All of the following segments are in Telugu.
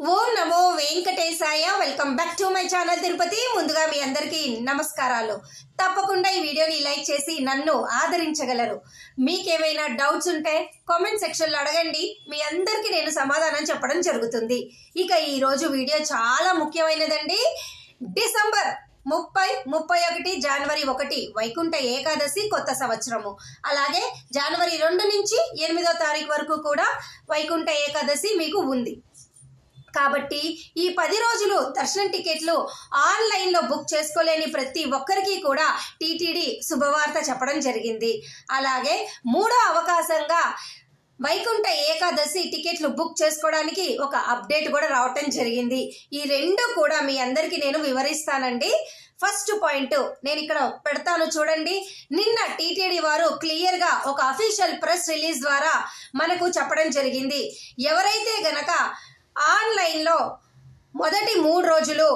Om Namo Venkatesaya. Welcome back to my channel Tirupati. ముందుగా మీ అందరికీ నమస్కారాలు. తప్పకుండా ఈ వీడియోని లైక్ చేసి నన్ను ఆదరించగలరు. మీకేమైనా డౌట్స్ ఉంటే కామెంట్ సెక్షన్లో అడగండి. మీ అందరికీ నేను సమాధానం చెప్పడం జరుగుతుంది. ఇక ఈరోజు వీడియో చాలా ముఖ్యమైనదండి. డిసెంబర్ 30, 31, జనవరి 1 వైకుంఠ ఏకాదశి కొత్త సంవత్సరము. అలాగే జనవరి 2 నుంచి 8వ తారీఖు వరకు కూడా వైకుంఠ ఏకాదశి మీకు ఉంది. కాబట్టి ఈ 10 రోజులు దర్శనం టికెట్లు ఆన్లైన్లో బుక్ చేసుకోలేని ప్రతి ఒక్కరికి కూడా టీటీడీ శుభవార్త చెప్పడం జరిగింది. అలాగే మూడో అవకాశంగా వైకుంఠ ఏకాదశి టికెట్లు బుక్ చేసుకోవడానికి ఒక అప్డేట్ కూడా రావటం జరిగింది. ఈ రెండు కూడా మీ అందరికీ నేను వివరిస్తానండి. ఫస్ట్ పాయింట్ నేను ఇక్కడ పెడతాను చూడండి. నిన్న టీటీడీ వారు క్లియర్గా ఒక అఫీషియల్ ప్రెస్ రిలీజ్ ద్వారా మనకు చెప్పడం జరిగింది. ఎవరైతే గనక ఆన్లైన్లో మొదటి 3 రోజులు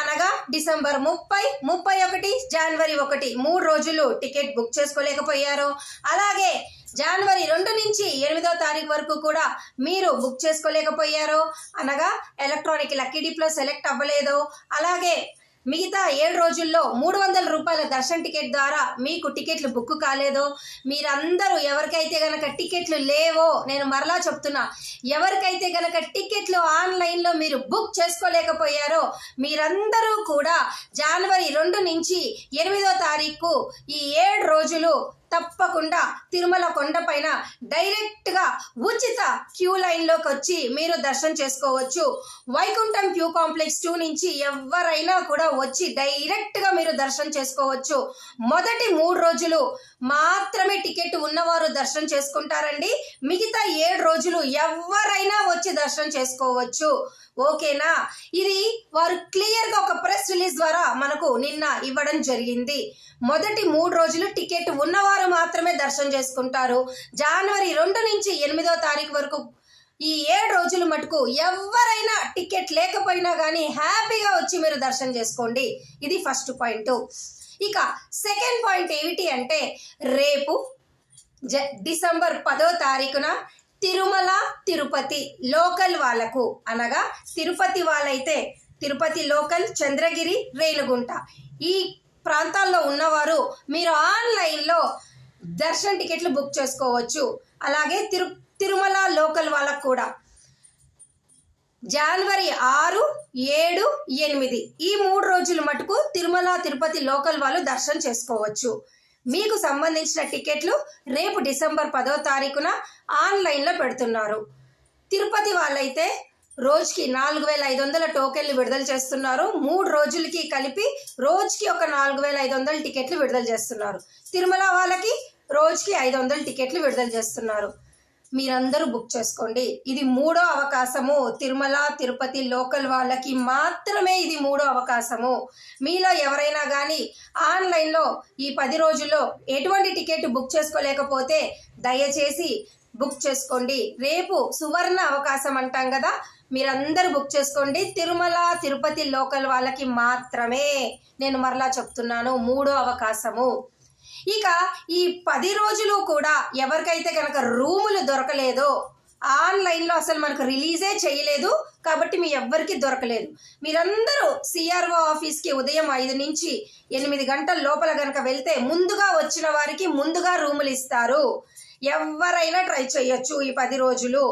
అనగా డిసెంబర్ 30, 31, జనవరి 1 3 రోజులు టికెట్ బుక్ చేసుకోలేకపోయారో, అలాగే జనవరి 2 నుంచి 8వ తారీఖు వరకు కూడా మీరు బుక్ చేసుకోలేకపోయారో, అనగా ఎలక్ట్రానిక్ లక్కీ డిప్లో సెలెక్ట్ అవ్వలేదో, అలాగే మిగతా 7 రోజుల్లో 300 రూపాయల దర్శన్ టికెట్ ద్వారా మీకు టికెట్లు బుక్ కాలేదో, మీరందరూ ఎవరికైతే గనక టికెట్లు లేవో, నేను మరలా చెప్తున్నా, ఎవరికైతే గనక టికెట్లు ఆన్లైన్లో మీరు బుక్ చేసుకోలేకపోయారో మీరందరూ కూడా జనవరి 2 నుంచి 8వ తారీఖు ఈ 7 రోజులు తప్పకుండా తిరుమల కొండపైన డైరెక్ట్గా ఉచిత క్యూ లైన్లోకి వచ్చి మీరు దర్శనం చేసుకోవచ్చు. వైకుంఠం క్యూ కాంప్లెక్స్ 2 నుంచి ఎవరైనా కూడా వచ్చి డైరెక్ట్గా మీరు దర్శనం చేసుకోవచ్చు. మొదటి 3 రోజులు మాత్రమే టికెట్ ఉన్నవారు దర్శనం చేసుకుంటారండి. మిగతా 7 రోజులు ఎవరైనా వచ్చి దర్శనం చేసుకోవచ్చు. ఓకేనా? ఇది వారు క్లియర్గా ఒక ప్రెస్ రిలీజ్ ద్వారా మనకు నిన్న ఇవ్వడం జరిగింది. మొదటి 3 రోజులు టికెట్ ఉన్నవారు మాత్రమే దర్శనం చేసుకుంటారు. జనవరి 2 నుంచి 8వ తారీఖు వరకు ఈ 7 రోజులు మటుకు ఎవరైనా టికెట్ లేకపోయినా కానీ హ్యాపీగా వచ్చి మీరు దర్శనం చేసుకోండి. ఇది ఫస్ట్ పాయింట్. ఇక సెకండ్ పాయింట్ ఏమిటి అంటే, రేపు డిసెంబర్ 10వ తారీఖున తిరుమల తిరుపతి లోకల్ వాళ్ళకు, అనగా తిరుపతి వాళ్ళైతే తిరుపతి లోకల్, చంద్రగిరి, రేణుగుంట ఈ ప్రాంతాల్లో ఉన్నవారు మీరు ఆన్లైన్లో దర్శన్ టికెట్లు బుక్ చేసుకోవచ్చు. అలాగే తిరుమల లోకల్ వాళ్ళకు కూడా జనవరి 6, 7, 8 ఈ 3 రోజులు మటుకు తిరుమల తిరుపతి లోకల్ వాళ్ళు దర్శనం చేసుకోవచ్చు. మీకు సంబంధించిన టికెట్లు రేపు డిసెంబర్ 10వ తారీఖున ఆన్లైన్లో పెడుతున్నారు. తిరుపతి వాళ్ళైతే రోజుకి 4500 టోకెన్లు విడుదల చేస్తున్నారు. 3 రోజులకి కలిపి రోజుకి ఒక 4500 టికెట్లు విడుదల చేస్తున్నారు. తిరుమల వాళ్ళకి రోజుకి 500 టికెట్లు విడుదల చేస్తున్నారు. మీరందరూ బుక్ చేసుకోండి. ఇది 3వ అవకాశము. తిరుమల తిరుపతి లోకల్ వాళ్ళకి మాత్రమే ఇది 3వ అవకాశము. మీలో ఎవరైనా కానీ ఆన్లైన్లో ఈ 10 రోజుల్లో ఎటువంటి టికెట్ బుక్ చేసుకోలేకపోతే దయచేసి బుక్ చేసుకోండి. రేపు సువర్ణ అవకాశం అంటాం కదా, మీరందరూ బుక్ చేసుకోండి. తిరుమల తిరుపతి లోకల్ వాళ్ళకి మాత్రమే. నేను మరలా చెప్తున్నాను, 3వ అవకాశము. ఇక ఈ 10 రోజులు కూడా ఎవరికైతే కనుక రూములు దొరకలేదో, ఆన్లైన్లో అసలు మనకు రిలీజే చేయలేదు కాబట్టి మీ ఎవ్వరికి దొరకలేదు, మీరందరూ సిఆర్ఓ ఆఫీస్కి ఉదయం 5 నుంచి 8 గంటల లోపల కనుక వెళ్తే ముందుగా వచ్చిన వారికి ముందుగా రూములు ఇస్తారు. ఎవరైనా ట్రై చేయొచ్చు ఈ 10 రోజులు.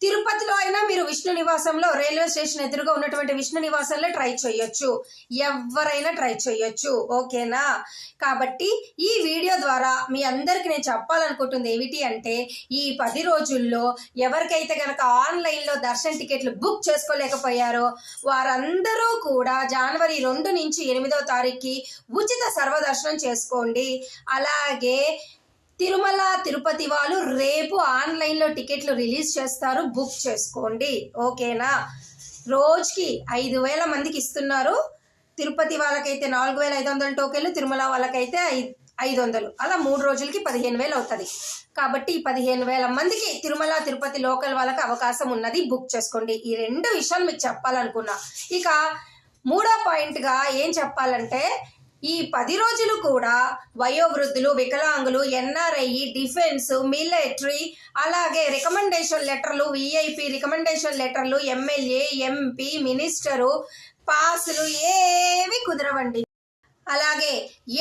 తిరుపతిలో అయినా మీరు విష్ణు నివాసంలో, రైల్వే స్టేషన్ ఎదురుగా ఉన్నటువంటి విష్ణు నివాసంలో ట్రై చేయొచ్చు. ఎవరైనా ట్రై చేయొచ్చు. ఓకేనా? కాబట్టి ఈ వీడియో ద్వారా మీ అందరికీ నేను చెప్పాలనుకుంటుంది ఏమిటి అంటే, ఈ 10 రోజుల్లో ఎవరికైతే కనుక ఆన్లైన్లో దర్శన్ టికెట్లు బుక్ చేసుకోలేకపోయారో వారందరూ కూడా జనవరి 2 నుంచి 8వ తారీఖుకి ఉచిత సర్వదర్శనం చేసుకోండి. అలాగే తిరుమల తిరుపతి వాళ్ళు రేపు ఆన్లైన్లో టికెట్లు రిలీజ్ చేస్తారు, బుక్ చేసుకోండి. ఓకేనా? రోజుకి 5000 మందికి ఇస్తున్నారు. తిరుపతి వాళ్ళకైతే 4500 టోకెన్లు, తిరుమల వాళ్ళకైతే 500, అలా 3 రోజులకి 15000 అవుతుంది. కాబట్టి ఈ 15000 మందికి తిరుమల తిరుపతి లోకల్ వాళ్ళకి అవకాశం ఉన్నది, బుక్ చేసుకోండి. ఈ 2 విషయాలు మీకు చెప్పాలనుకున్నా. ఇక 3వ పాయింట్గా ఏం చెప్పాలంటే, ఈ 10 రోజులు కూడా వయోవృద్ధులు, వికలాంగులు, ఎన్ఆర్ఐ, డిఫెన్స్, మిలిటరీ, అలాగే రికమెండేషన్ లెటర్లు, విఐపి రికమెండేషన్ లెటర్లు, ఎమ్మెల్యే, ఎంపీ, మినిస్టరు పాసులు ఏవి కుదరవండి. అలాగే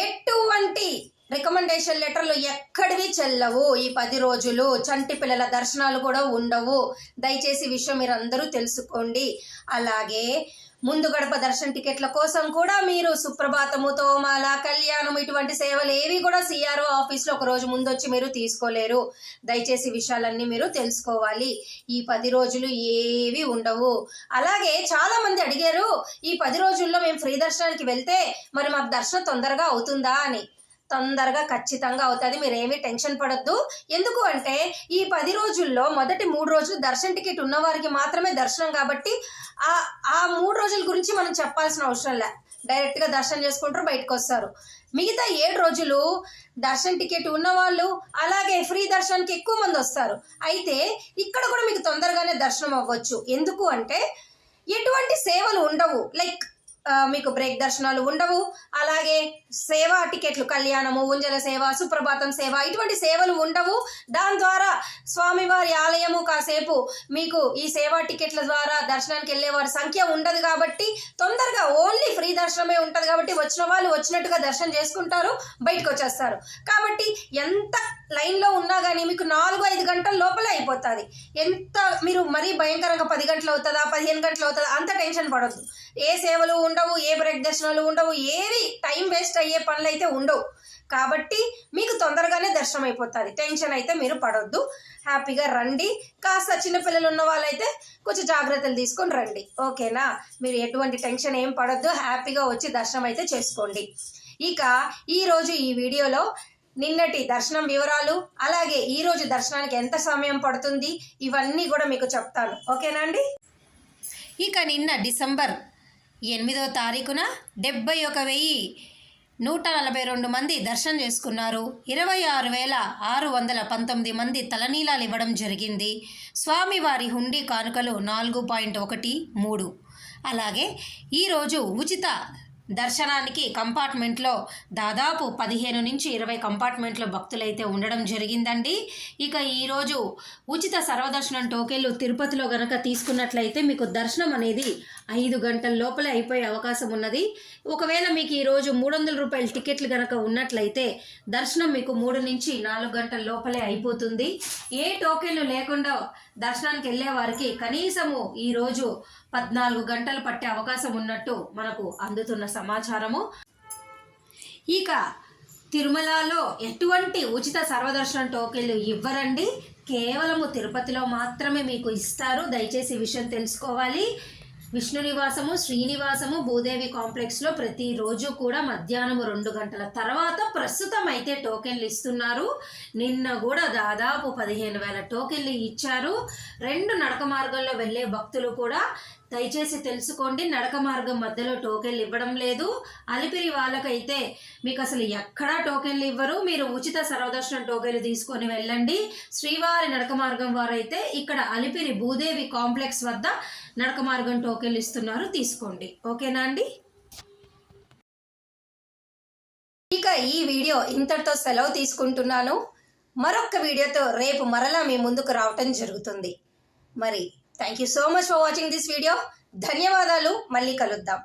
ఎటువంటి రికమెండేషన్ లెటర్లు ఎక్కడివి చెల్లవు. ఈ 10 రోజులు చంటి పిల్లల దర్శనాలు కూడా ఉండవు. దయచేసి విషయం మీరు అందరూ తెలుసుకోండి. అలాగే ముందు గడప దర్శన టికెట్ల కోసం కూడా మీరు సుప్రభాతము, తోమాల, కళ్యాణం ఇటువంటి సేవలు ఏవి కూడా సిఆర్ఓ ఆఫీస్లో ఒక రోజు ముందు వచ్చి మీరు తీసుకోలేరు. దయచేసి విషయాలన్నీ మీరు తెలుసుకోవాలి. ఈ 10 రోజులు ఏవి ఉండవు. అలాగే చాలా మంది అడిగారు, ఈ 10 రోజుల్లో మేము ఫ్రీ దర్శనానికి వెళ్తే మరి మాకు దర్శనం తొందరగా అవుతుందా అని. తొందరగా ఖచ్చితంగా అవుతుంది. మీరేమీ టెన్షన్ పడొద్దు. ఎందుకు అంటే ఈ 10 రోజుల్లో మొదటి 3 రోజులు దర్శన టికెట్ ఉన్నవారికి మాత్రమే దర్శనం కాబట్టి ఆ 3 రోజుల గురించి మనం చెప్పాల్సిన అవసరం లే. డైరెక్ట్గా దర్శనం చేసుకుంటారు, బయటకు వస్తారు. మిగతా 7 రోజులు దర్శన టికెట్ ఉన్నవాళ్ళు అలాగే ఫ్రీ దర్శనానికి ఎక్కువ మంది వస్తారు. అయితే ఇక్కడ కూడా మీకు తొందరగానే దర్శనం అవ్వచ్చు. ఎందుకు అంటే ఎటువంటి సేవలు ఉండవు. లైక్ మీకు బ్రేక్ దర్శనాలు ఉండవు. అలాగే సేవా టికెట్లు, కళ్యాణము, ఉంజల సేవ, సుప్రభాతం సేవ ఇటువంటి సేవలు ఉండవు. దాని ద్వారా స్వామివారి ఆలయము కాసేపు మీకు ఈ సేవా టికెట్ల ద్వారా దర్శనానికి వెళ్ళే వారి సంఖ్య ఉండదు కాబట్టి తొందరగా ఓన్లీ ఫ్రీ దర్శనమే ఉంటుంది కాబట్టి వచ్చిన వాళ్ళు వచ్చినట్టుగా దర్శనం చేసుకుంటారు, బయటకు వచ్చేస్తారు. కాబట్టి ఎంత లైన్లో ఉన్నా కానీ మీకు 4-5 గంటల లోపలే అయిపోతుంది. ఎంత మీరు మరీ భయంకరంగా 10 గంటలు అవుతుందా, 15 గంటలు అవుతుందా అంత టెన్షన్ పడద్దు. ఏ సేవలు ఉండవు, ఏ బ్రేక్ దర్శనాలు ఉండవు, ఏవి టైం వేస్ట్ అయ్యే పనులు అయితే ఉండవు. కాబట్టి మీకు తొందరగానే దర్శనం అయిపోతుంది. టెన్షన్ అయితే మీరు పడొద్దు. హ్యాపీగా రండి. కాస్త చిన్నపిల్లలు ఉన్న వాళ్ళైతే కొంచెం జాగ్రత్తలు తీసుకొని రండి. ఓకేనా? మీరు ఎటువంటి టెన్షన్ ఏం పడొద్దు. హ్యాపీగా వచ్చి దర్శనం అయితే చేసుకోండి. ఇక ఈరోజు ఈ వీడియోలో నిన్నటి దర్శనం వివరాలు, అలాగే ఈరోజు దర్శనానికి ఎంత సమయం పడుతుంది ఇవన్నీ కూడా మీకు చెప్తాను. ఓకేనా అండి? ఇక నిన్న డిసెంబర్ 8వ తారీఖున 71,142 మంది దర్శనం చేసుకున్నారు. 26,619 మంది తలనీలాలు ఇవ్వడం జరిగింది. స్వామివారి హుండీ కానుకలు 4.13. అలాగే ఈరోజు ఉచిత దర్శనానికి కంపార్ట్మెంట్లో దాదాపు 15 నుంచి 20 కంపార్ట్మెంట్లో భక్తులైతే ఉండడం జరిగిందండి. ఇక ఈరోజు ఉచిత సర్వదర్శనం టోకెన్లు తిరుపతిలో గనక తీసుకున్నట్లయితే మీకు దర్శనం అనేది 5 గంటల లోపలే అయిపోయే అవకాశం ఉన్నది. ఒకవేళ మీకు ఈరోజు 300 రూపాయల టికెట్లు కనుక ఉన్నట్లయితే దర్శనం మీకు 3 నుంచి 4 గంటల లోపలే అయిపోతుంది. ఏ టోకెన్లు లేకుండా దర్శనానికి వెళ్ళే వారికి కనీసము ఈరోజు 14 గంటలు పట్టే అవకాశం ఉన్నట్టు మనకు అందుతున్న సమాచారము. ఇక తిరుమలలో ఎటువంటి ఉచిత సర్వదర్శనం టోకెన్లు ఇవ్వరండి. కేవలము తిరుపతిలో మాత్రమే మీకు ఇస్తారు. దయచేసి ఈ విషయం తెలుసుకోవాలి. విష్ణు నివాసము, శ్రీనివాసము, భూదేవి కాంప్లెక్స్లో ప్రతిరోజు కూడా మధ్యాహ్నం 2 గంటల తర్వాత ప్రస్తుతం అయితే టోకెన్లు ఇస్తున్నారు. నిన్న కూడా దాదాపు 15,000 టోకెన్లు ఇచ్చారు. 2 నడక మార్గంలో వెళ్ళే భక్తులు కూడా దయచేసి తెలుసుకోండి, నడక మార్గం మధ్యలో టోకెన్లు ఇవ్వడం లేదు. అలిపిరి వాళ్ళకైతే మీకు అసలు ఎక్కడా టోకెన్లు ఇవ్వరు. మీరు ఉచిత సర్వదర్శనం టోకెన్లు తీసుకొని వెళ్ళండి. శ్రీవారి నడక మార్గం వారైతే ఇక్కడ అలిపిరి భూదేవి కాంప్లెక్స్ వద్ద నడక మార్గం టోకెన్లు ఇస్తున్నారు, తీసుకోండి. ఓకేనా అండి? ఇక ఈ వీడియో ఇంతటితో సెలవు తీసుకుంటున్నాను. మరొక వీడియోతో రేపు మరలా మీ ముందుకు రావటం జరుగుతుంది. మరి thank you so much for watching this video. ధన్యవాదాలు. మళ్ళీ కలుద్దాం.